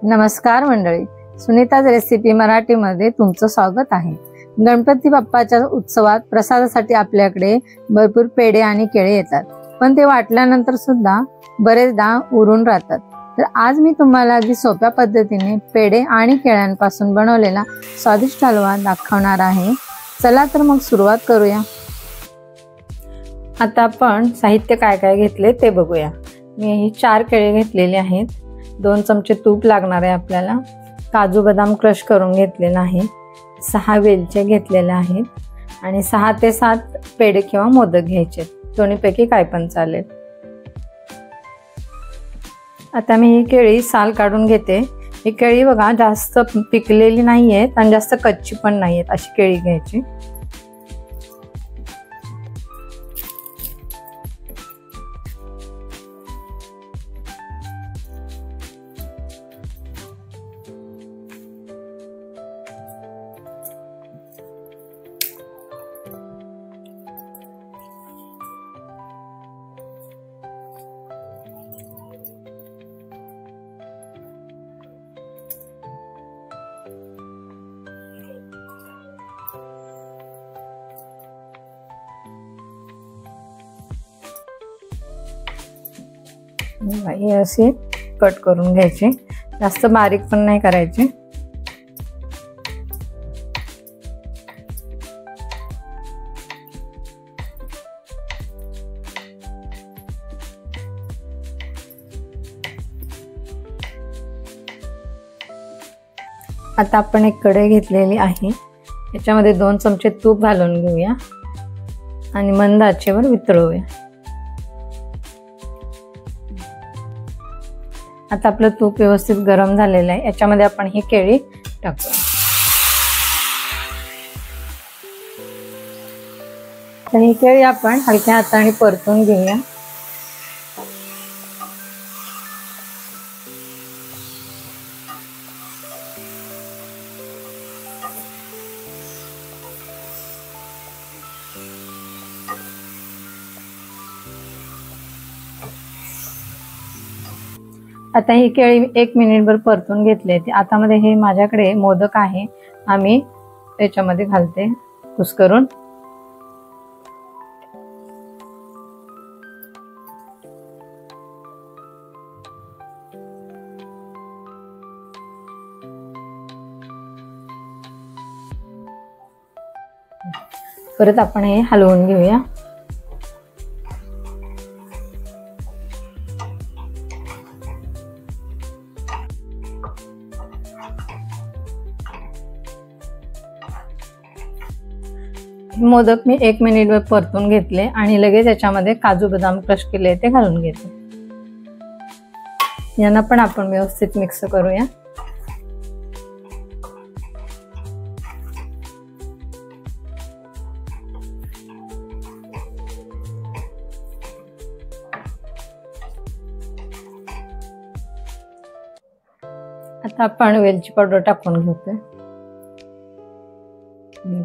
नमस्कार मंडळी, सुनीताज रेसिपी मराठीमध्ये तुमचं स्वागत आहे। गणपती बाप्पाच्या उत्सवात प्रसादासाठी आपल्याकडे भरपूर पेढे आणि केळे येतात, पण ते वाटल्यानंतर सुद्धा बरेचदा उरून राहतात। तर आज मी तुम्हाला अगदी सोप्या पद्धतीने पेढे आणि केळ्यांपासून बनवलेला स्वादिष्ट हलवा दाखवणार आहे। चला तर मग सुरुवात करूया। आता आपण साहित्य काय काय घेतले ते बघूया। मी ही 4 केळे घेतलेले आहेत, 2 चमचे तूप लागणार आहे आपल्याला, काजू बदाम क्रश करून घेतलेला आहे, 6 वेलच्या घेतलेल्या आहेत आणि 6 ते 7 पेढे किंवा मोदक घ्यायचे, दोन्हीपैकी काय पण चालेल। आता मी ही केळी साल काढून घेते। ही केळी बघा जास्त पिकलेली नाहीयेत आणि जास्त कच्ची पण नाहीयेत, अशी केळी घ्यायची। हे असे कट करून घ्यायचे, जास्त बारीक पण नाही करायचे। आता आपण एक कढई घेतलेली आहे, याच्यामध्ये 2 चमचे तूप घालून घेऊया आणि मंद आचेवर वितळवूया। आता आपलं तूप व्यवस्थित गरम झालेलं आहे, याच्यामध्ये आपण ही केळी टाकू। आणि ही केळी आपण हलक्या हाताने परतून घेऊया। आता ही केळी 1 मिनिटभर परतून घेतले। आता मध्ये हे माझ्याकडे मोदक आहे, आम्ही याच्यामध्ये घालते कुस्करून। परत आपण हे हलवून घेऊया। मोदक मी 1 मिनिटवर परतून घेतले आणि लगेच याच्यामध्ये काजू बदाम क्रश केले ते घालून घेते। यांना पण आपण व्यवस्थित मिक्स करूया। आता आपण वेलची पावडर टाकून घेतोय,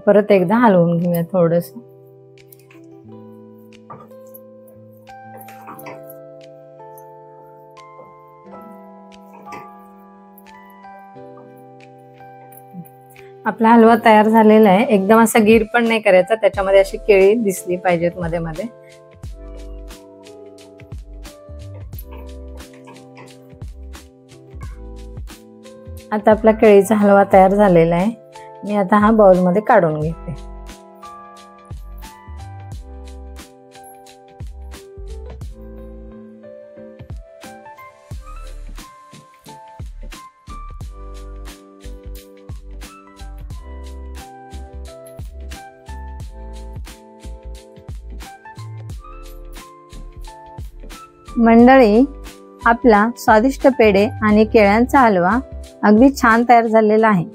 परत एकदा हलवून घेऊया थोडस। आपला हलवा तयार झालेला आहे, एकदम असा गीर पण नाही करायचा, त्याच्यामध्ये अशी केळी दिसली पाहिजेत मध्ये मध्ये। आता आपला केळीचा हलवा तयार झालेला आहे, मी आता हा बाउल मध्ये काढून घेते। मंडळी, आपला स्वादिष्ट पेढे आणि केळ्यांचा हलवा अगदी छान तयार झालेला आहे।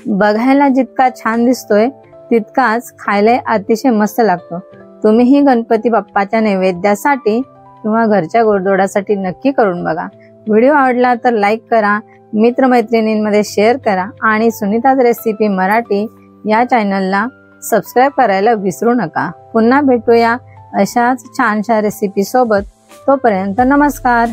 बघायला जितका छान दिसतोय तितकाच खायला अतिशय मस्त लागतो। तुम्हीही गणपती बाप्पाच्या नैवेद्यासाठी किंवा घरच्या गोडधोडासाठी नक्की करून बघा। व्हिडिओ आवडला तर लाईक करा, मित्रमैत्रिणींमध्ये शेअर करा आणि सुनीताज रेसिपी मराठी या चॅनलला सबस्क्राइब करायला विसरू नका। पुन्हा भेटूया अशाच छानशा रेसिपी सोबत, तोपर्यंत नमस्कार।